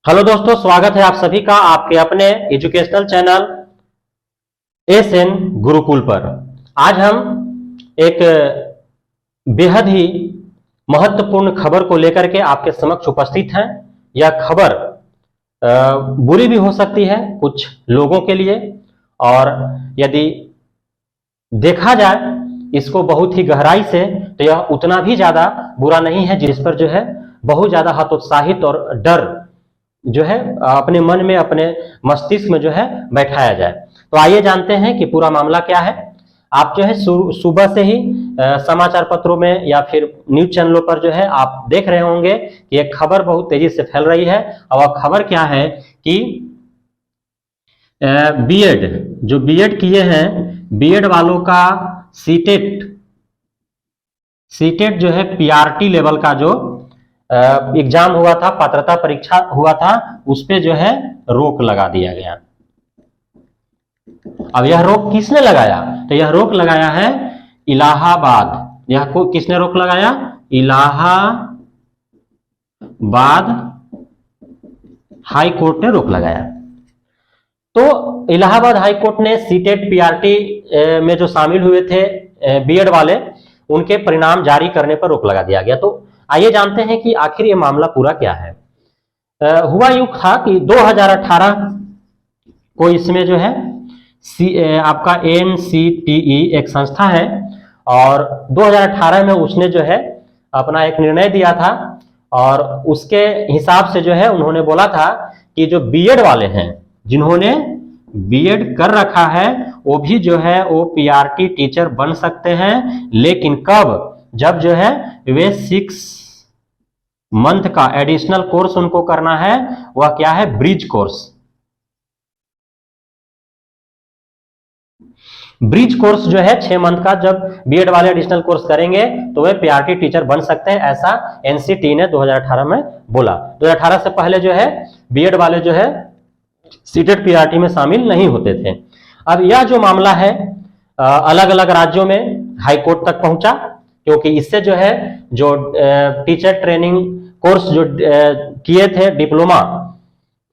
Hello दोस्तों, स्वागत है आप सभी का आपके अपने एजुकेशनल चैनल एसएन गुरुकुल पर। आज हम एक बेहद ही महत्वपूर्ण खबर को लेकर के आपके समक्ष उपस्थित हैं। यह खबर बुरी भी हो सकती है कुछ लोगों के लिए, और यदि देखा जाए इसको बहुत ही गहराई से तो यह उतना भी ज्यादा बुरा नहीं है जिस पर जो है बहुत ज्यादा हतोत्साहित और डर जो है अपने मन में, अपने मस्तिष्क में जो है बैठाया जाए। तो आइए जानते हैं कि पूरा मामला क्या है। आप जो है सुबह से ही समाचार पत्रों में या फिर न्यूज चैनलों पर जो है आप देख रहे होंगे कि एक खबर बहुत तेजी से फैल रही है। और वह खबर क्या है कि बीएड जो बीएड किए हैं, बीएड वालों का सीटेट जो है पीआरटी लेवल का जो एग्जाम हुआ था, पात्रता परीक्षा हुआ था, उस पे जो है रोक लगा दिया गया। अब यह रोक किसने लगाया? तो यह रोक लगाया है इलाहाबाद। यह को किसने रोक लगाया? इलाहाबाद हाई कोर्ट ने रोक लगाया। तो इलाहाबाद हाई कोर्ट ने सीटेट पीआरटी में जो शामिल हुए थे बीएड वाले, उनके परिणाम जारी करने पर रोक लगा दिया गया। तो आइए जानते हैं कि आखिर ये मामला पूरा क्या है। हुआ यूं था कि 2018 को इसमें जो है आपका एनसीटीई एक संस्था है, और 2018 में उसने जो है अपना एक निर्णय दिया था, और उसके हिसाब से जो है उन्होंने बोला था कि जो बीएड वाले हैं, जिन्होंने बीएड कर रखा है, वो भी जो है वो पीआरटी टीचर बन सकते हैं। लेकिन कब? जब जो है वे 6 मंथ का एडिशनल कोर्स उनको करना है। वह क्या है? Bridge course. ब्रिज कोर्स जो है 6 मंथ का, जब बीएड वाले एडिशनल कोर्स करेंगे तो वे पीआरटी टीचर बन सकते हैं, ऐसा एनसीटी ने 2018 में बोला। 2018 से पहले जो है बीएड वाले जो है सीटेट पीआरटी में शामिल नहीं होते थे। अब यह जो मामला है अलग अलग राज्यों में हाई कोर्ट तक पहुंचा, क्योंकि इससे जो है जो टीचर ट्रेनिंग कोर्स जो किए थे डिप्लोमा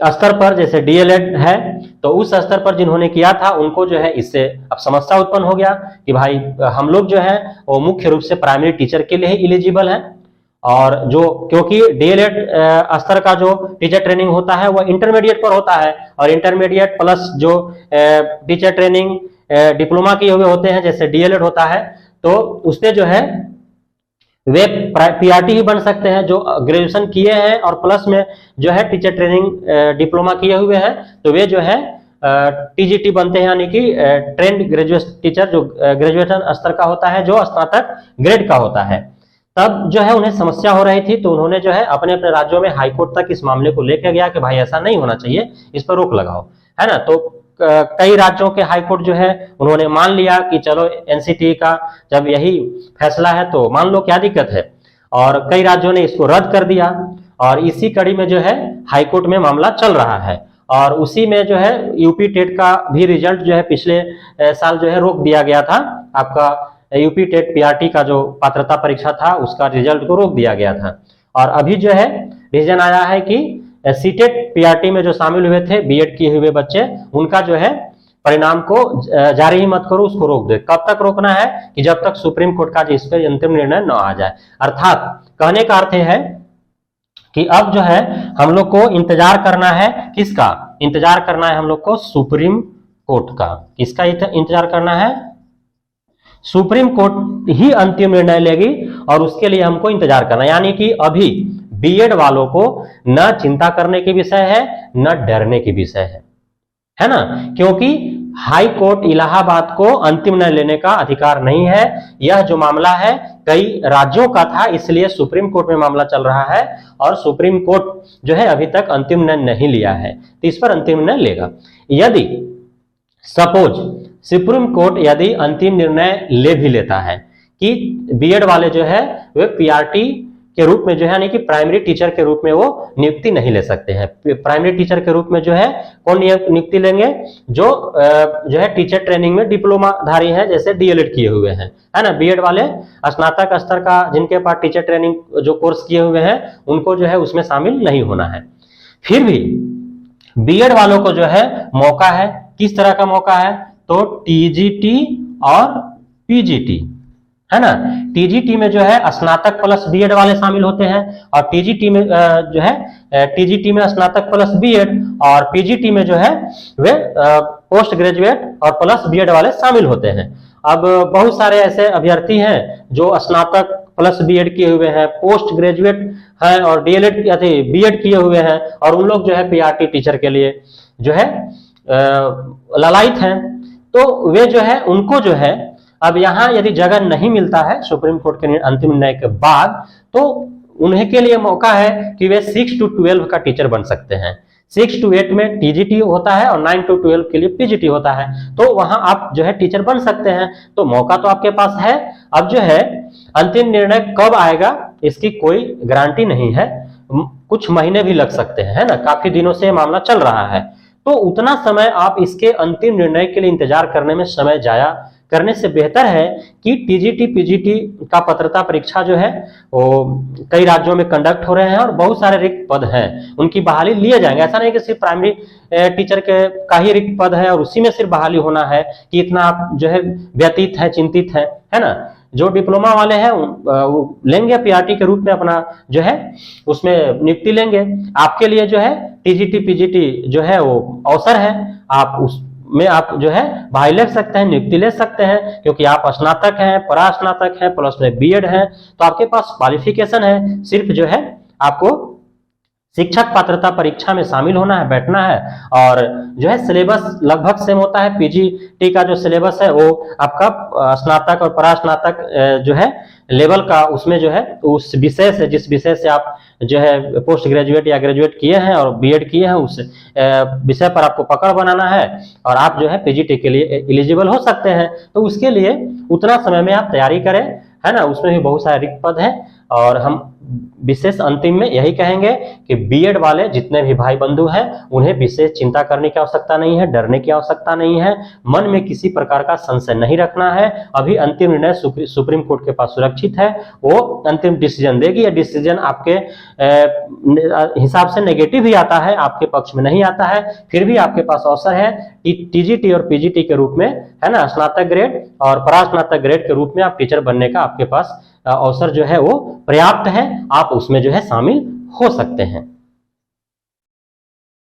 स्तर पर, जैसे डीएलएड है, तो उस स्तर पर जिन्होंने किया था उनको जो है इससे अब समस्या उत्पन्न हो गया कि भाई हम लोग जो है वो मुख्य रूप से प्राइमरी टीचर के लिए ही एलिजिबल है, और जो क्योंकि डीएलएड स्तर का जो टीचर ट्रेनिंग होता है वह इंटरमीडिएट पर होता है, और इंटरमीडिएट प्लस जो टीचर ट्रेनिंग डिप्लोमा किए हुए होते हैं जैसे डीएलएड होता है, तो उससे जो है वे पीआरटी ही बन सकते हैं जो ग्रेजुएशन किए हैं और प्लस में जो है टीचर ट्रेनिंग डिप्लोमा किए हुए हैं, तो वे जो है टीजीटी बनते हैं, यानी कि ट्रेंड ग्रेजुएट टीचर, जो ग्रेजुएशन स्तर का होता है, जो स्नातक ग्रेड का होता है। तब जो है उन्हें समस्या हो रही थी, तो उन्होंने जो है अपने अपने राज्यों में हाईकोर्ट तक इस मामले को लेकर गया कि भाई ऐसा नहीं होना चाहिए, इस पर रोक लगाओ, है ना। तो कई राज्यों के हाईकोर्ट जो है उन्होंने मान लिया कि चलो एनसीटी का जब यही फैसला है तो मान लो, क्या दिक्कत है, और कई राज्यों ने इसको रद्द कर दिया। और इसी कड़ी में जो है हाईकोर्ट में मामला चल रहा है, और उसी में जो है यूपी टेट का भी रिजल्ट जो है पिछले साल जो है रोक दिया गया था। आपका यूपी टेट पीआरटी का जो पात्रता परीक्षा था उसका रिजल्ट को रोक दिया गया था, और अभी जो है डिसीजन आया है कि सीटेट पीआरटी में जो शामिल हुए थे बीएड किए हुए बच्चे, उनका जो है परिणाम को जारी ही मत करो, उसको रोक दे। कब तक रोकना है? कि जब तक सुप्रीम कोर्ट का इस पर अंतिम निर्णय न आ जाए। अर्थात कहने का अर्थ है कि अब जो है हम लोग को इंतजार करना है। किसका इंतजार करना है? हम लोग को सुप्रीम कोर्ट का। किसका इंतजार करना है? सुप्रीम कोर्ट ही अंतिम निर्णय लेगी, और उसके लिए हमको इंतजार करना है। यानी कि अभी बीएड वालों को न चिंता करने की विषय है, न डरने की विषय है ना, क्योंकि हाई कोर्ट इलाहाबाद को अंतिम निर्णय लेने का अधिकार नहीं है। यह जो मामला है कई राज्यों का था, इसलिए सुप्रीम कोर्ट में मामला चल रहा है, और सुप्रीम कोर्ट जो है अभी तक अंतिम निर्णय नहीं लिया है, तो इस पर अंतिम निर्णय लेगा। यदि सपोज सुप्रीम कोर्ट यदि अंतिम निर्णय ले भी लेता है कि बीएड वाले जो है वे पीआरटी के रूप में जो है, यानी कि प्राइमरी टीचर के रूप में वो नियुक्ति नहीं ले सकते हैं। प्राइमरी टीचर के रूप में जो है कौन नियुक्ति लेंगे? जो है टीचर ट्रेनिंग में डिप्लोमा धारी है, जैसे डीएलएड किए हुए हैं, है ना। बीएड वाले स्नातक स्तर का जिनके पास टीचर ट्रेनिंग जो कोर्स किए हुए हैं, उनको जो है उसमें शामिल नहीं होना है। फिर भी बीएड वालों को जो है मौका है, किस तरह का मौका है, तो टीजीटी और पीजीटी, है ना। टीजीटी में जो है स्नातक प्लस बीएड वाले शामिल होते हैं, और टीजीटी में जो है टीजीटी में स्नातक प्लस बीएड, और पीजीटी में जो है वे पोस्ट ग्रेजुएट और प्लस बीएड वाले शामिल होते हैं। अब बहुत सारे ऐसे अभ्यर्थी हैं जो स्नातक प्लस बीएड किए हुए हैं, पोस्ट ग्रेजुएट हैं और डीएलएड या बीएड किए हुए हैं, और उन लोग जो है पीआरटी टीचर के लिए जो है ललायित हैं। तो वे जो है उनको जो है अब यहाँ यदि जगह नहीं मिलता है सुप्रीम कोर्ट के अंतिम निर्णय के बाद, तो उन्हें के लिए मौका है कि वे 6 to 12 का टीचर बन सकते हैं। 6 to 8 में टीजीटी होता है और 9 to 12 के लिए पीजीटी होता है, तो वहां आप जो है टीचर बन सकते हैं। तो मौका तो आपके पास है। अब जो है अंतिम निर्णय कब आएगा इसकी कोई गारंटी नहीं है, कुछ महीने भी लग सकते हैं, है ना। काफी दिनों से मामला चल रहा है, तो उतना समय आप इसके अंतिम निर्णय के लिए इंतजार करने में समय जाया करने से बेहतर है कि टीजीटी पीजीटी का पात्रता परीक्षा जो है वो कई राज्यों में कंडक्ट हो रहे हैं और बहुत सारे रिक्त पद हैं, उनकी बहाली लिए जाएंगे। ऐसा नहीं कि सिर्फ प्राइमरी टीचर के का ही रिक्त पद है और उसी में सिर्फ बहाली होना है कि इतना आप जो है व्यतीत है, चिंतित है ना। जो डिप्लोमा वाले हैं वो लेंगे पीआरटी के रूप में अपना जो है उसमें नियुक्ति लेंगे। आपके लिए जो है टीजीटी पीजीटी जो है वो अवसर है, आप उस में आप जो है भाई ले सकते हैं, नियुक्ति ले सकते हैं, क्योंकि आप स्नातक हैं, परास्नातक हैं, प्लस में बीएड है, तो आपके पास क्वालिफिकेशन है। सिर्फ जो है आपको शिक्षक पात्रता परीक्षा में शामिल होना है, बैठना है, और जो है सिलेबस लगभग सेम होता है। पीजीटी का जो सिलेबस है वो आपका स्नातक और परास्नातक जो है लेवल का, उसमें जो है उस विषय से, जिस विषय से आप जो है पोस्ट ग्रेजुएट या ग्रेजुएट किए हैं और बीएड किए हैं, उस विषय पर आपको पकड़ बनाना है और आप जो है पीजीटी के लिए एलिजिबल हो सकते हैं। तो उसके लिए उतना समय में आप तैयारी करें, है ना। उसमें भी बहुत सारे रिक्त पद हैं, और हम विशेष अंतिम में यही कहेंगे कि बीएड वाले जितने भी भाई बंधु हैं उन्हें विशेष चिंता करने की आवश्यकता नहीं है, डरने की आवश्यकता नहीं है, मन में किसी प्रकार का संशय नहीं रखना है। अभी अंतिम निर्णय सुप्रीम कोर्ट के पास सुरक्षित है, वो अंतिम डिसीजन देगी। यह डिसीजन आपके हिसाब से नेगेटिव ही आता है, आपके पक्ष में नहीं आता है, फिर भी आपके पास अवसर है टीजीटी और पीजीटी के रूप में, है ना, स्नातक ग्रेड और परास्नातक ग्रेड के रूप में आप टीचर बनने का आपके पास अवसर जो है वो पर्याप्त है, आप उसमें जो है शामिल हो सकते हैं।